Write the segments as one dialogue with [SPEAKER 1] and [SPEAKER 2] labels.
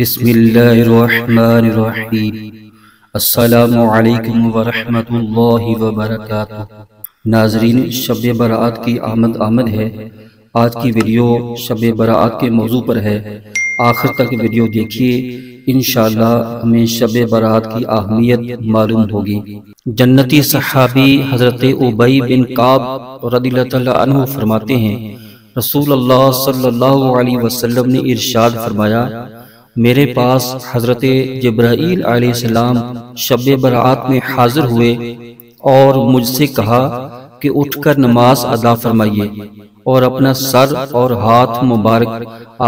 [SPEAKER 1] بسم اللہ الرحمن الرحیم۔ السلام علیکم ورحمۃ اللہ وبرکاتہ۔ ناظرین، شب برات کی آمد ہے۔ آج کی ویڈیو شب برات کے موضوع پر ہے۔ آخر تک ویڈیو دیکھیے، انشاءاللہ ہمیں شب برات کی اہمیت معلوم ہوگی۔ جنتی صحابی حضرت ابی بن کعب رضی اللہ تعالیٰ عنہ فرماتے ہیں، رسول اللہ صلی اللہ علیہ وسلم نے ارشاد فرمایا، میرے پاس حضرت جبرائیل علیہ السلام شب برات میں حاضر ہوئے اور مجھ سے کہا کہ اٹھ کر نماز ادا فرمائیے اور اپنا سر اور ہاتھ مبارک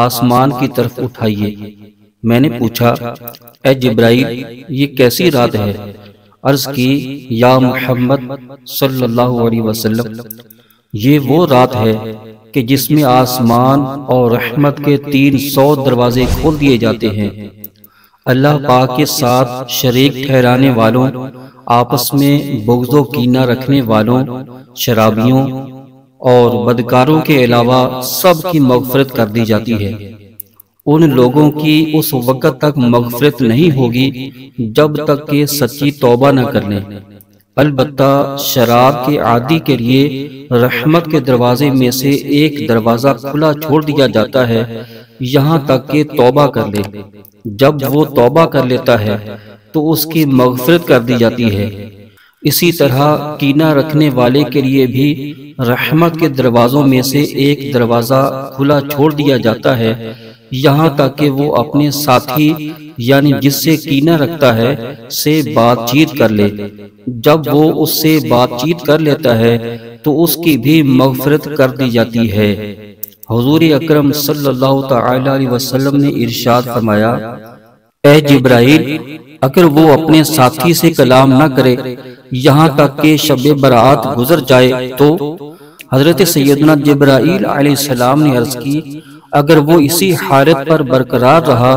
[SPEAKER 1] آسمان کی طرف اٹھائیے۔ میں نے پوچھا، اے جبرائیل، یہ کیسی رات ہے؟ عرض کی، یا محمد صلی اللہ علیہ وسلم، یہ وہ رات ہے کہ جس میں آسمان اور رحمت کے 300 دروازے کھول دیے جاتے ہیں۔ اللہ پاک کے ساتھ شریک ٹھہرانے والوں، آپس میں بغض و کینہ رکھنے والوں، شرابیوں اور بدکاروں کے علاوہ سب کی مغفرت کر دی جاتی ہے۔ ان لوگوں کی اس وقت تک مغفرت نہیں ہوگی جب تک کہ سچی توبہ نہ کر لیں۔ البتہ شراب کے عادی کے لیے رحمت کے دروازے میں سے ایک دروازہ کھلا چھوڑ دیا جاتا ہے یہاں تک کہ توبہ کر لے۔ جب وہ توبہ کر لیتا ہے تو اس کی مغفرت کر دی جاتی ہے۔ اسی طرح کینہ رکھنے والے کے لیے بھی رحمت کے دروازوں میں سے ایک دروازہ کھلا چھوڑ دیا جاتا ہے یہاں تک کہ وہ اپنے ساتھی یعنی جس سے کینہ رکھتا ہے سے بات چیت کر لے۔ جب وہ اس سے بات چیت کر لیتا ہے تو اس کی بھی مغفرت کر دی جاتی ہے۔ حضور اکرم صلی اللہ تعالی علیہ وسلم نے ارشاد فرمایا، اے جبرائیل، اگر وہ اپنے ساتھی سے کلام نہ کرے یہاں تک کہ شب برات گزر جائے تو حضرت سیدنا جبرائیل علیہ السلام نے عرض کی، اگر وہ اسی حالت پر برقرار رہا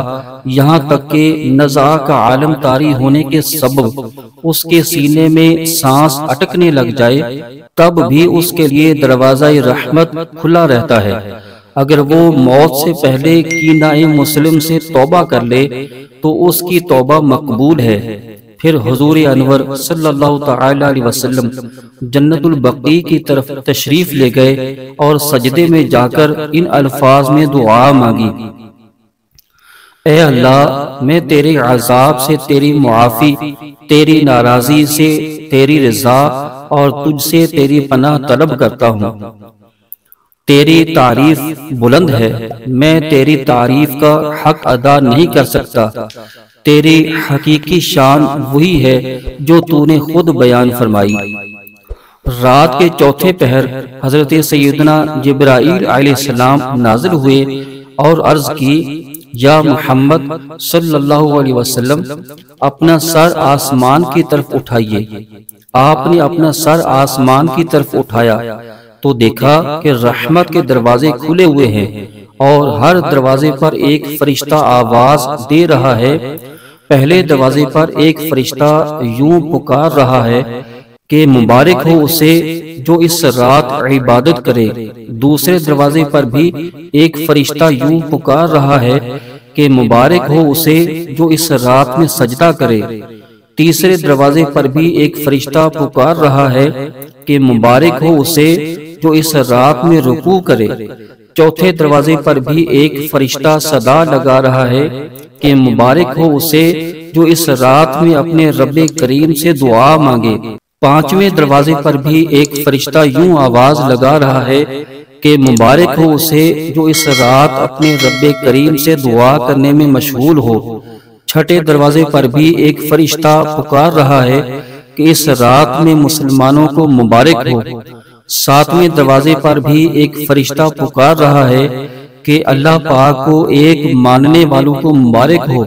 [SPEAKER 1] یہاں تک کہ نزع کا عالم طاری ہونے کے سبب اس کے سینے میں سانس اٹکنے لگ جائے تب بھی اس کے لیے دروازہ رحمت کھلا رہتا ہے۔ اگر وہ موت سے پہلے کینہ مسلم سے توبہ کر لے تو اس کی توبہ مقبول ہے۔ پھر حضور انور صلی اللہ تعالی علیہ وسلم جنت البقیع کی طرف تشریف لے گئے اور سجدے میں جا کر ان الفاظ میں دعا مانگی، اے اللہ، میں تیرے عذاب سے تیری معافی، تیری ناراضی سے تیری رضا اور تجھ سے تیری پناہ طلب کرتا ہوں۔ تیری تعریف بلند ہے، میں تیری تعریف کا حق ادا نہیں کر سکتا۔ تیری حقیقی شان وہی ہے جو تو نے خود بیان فرمائی۔ رات کے چوتھے پہر حضرت سیدنا جبرائیل علیہ السلام نازل ہوئے اور عرض کی، یا محمد صلی اللہ علیہ وسلم، اپنا سر آسمان کی طرف اٹھائیے۔ آپ نے اپنا سر آسمان کی طرف اٹھایا تو دیکھا کہ رحمت کے دروازے کھلے ہوئے ہیں اور ہر دروازے پر ایک فرشتہ آواز دے رہا ہے۔ پہلے دروازے پر ایک فرشتہ یوں پکار رہا ہے کہ مبارک ہو اسے جو اس رات عبادت کرے۔ دوسرے دروازے پر بھی ایک فرشتہ یوں پکار رہا ہے کہ مبارک ہو اسے جو اس رات میں سجدہ کرے۔ تیسرے دروازے پر بھی ایک فرشتہ پکار رہا ہے کہ مبارک ہو اسے جو اس رات میں رکوع کرے۔ چوتھے دروازے پر بھی ایک فرشتہ صدا لگا رہا ہے کہ مبارک ہو اسے جو اس رات میں اپنے رب کریم سے دعا مانگے۔ پانچویں دروازے پر بھی ایک فرشتہ یوں آواز لگا رہا ہے کہ مبارک ہو اسے جو اس رات اپنے رب کریم سے دعا کرنے میں مشغول ہو۔ چھٹے دروازے پر بھی ایک فرشتہ پکار رہا ہے کہ اس رات میں مسلمانوں کو مبارک ہو۔ ساتویں دروازے پر بھی ایک فرشتہ پکار رہا ہے کہ اللہ پاک کو ایک ماننے والوں کو مبارک ہو۔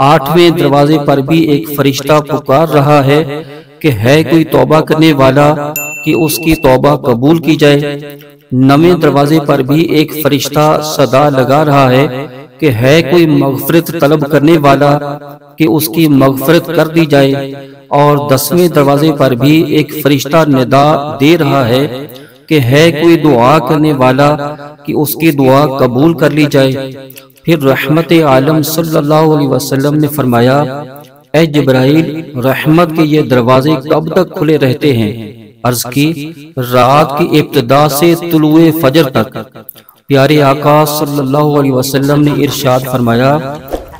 [SPEAKER 1] آٹھویں دروازے پر بھی ایک فرشتہ پکار رہا ہے کہ ہے کوئی توبہ کرنے والا کہ اس کی توبہ قبول کی جائے۔ نویں دروازے پر بھی ایک فرشتہ صدا لگا رہا ہے کہ ہے کوئی مغفرت طلب کرنے والا کہ اس کی مغفرت کر دی جائے۔ اور 10ویں دروازے پر بھی ایک فرشتہ ندا دے رہا ہے کہ ہے کوئی دعا کرنے والا کہ اس کی دعا قبول کر لی جائے۔ پھر رحمت عالم صلی اللہ علیہ وسلم نے فرمایا، اے جبرائیل، رحمت کے یہ دروازے کب تک کھلے رہتے ہیں؟ عرض کی، رات کی ابتدا سے طلوع فجر تک۔ پیارے آقا صلی اللہ علیہ وسلم نے ارشاد فرمایا،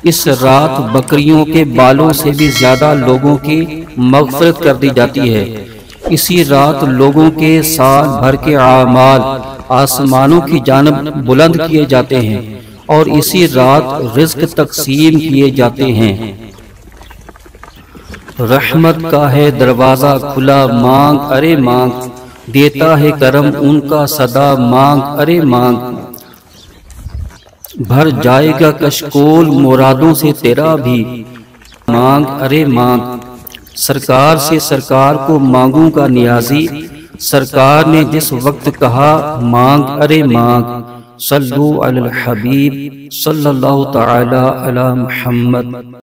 [SPEAKER 1] اس رات بکریوں کے بالوں سے بھی زیادہ لوگوں کی مغفرت کر دی جاتی ہے۔ اسی رات لوگوں کے سال بھر کے اعمال آسمانوں کی جانب بلند کیے جاتے ہیں اور اسی رات رزق تقسیم کیے جاتے ہیں۔ رحمت کا ہے دروازہ کھلا، مانگ ارے مانگ، دیتا ہے کرم ان کا صدا، مانگ ارے مانگ۔ بھر جائے گا کشکول مرادوں سے تیرا بھی، مانگ ارے مانگ۔ سرکار سے سرکار کو مانگوں گا نیازی، سرکار نے جس وقت کہا مانگ ارے مانگ۔ صلو علی الحبیب صلی اللہ تعالی علی محمد۔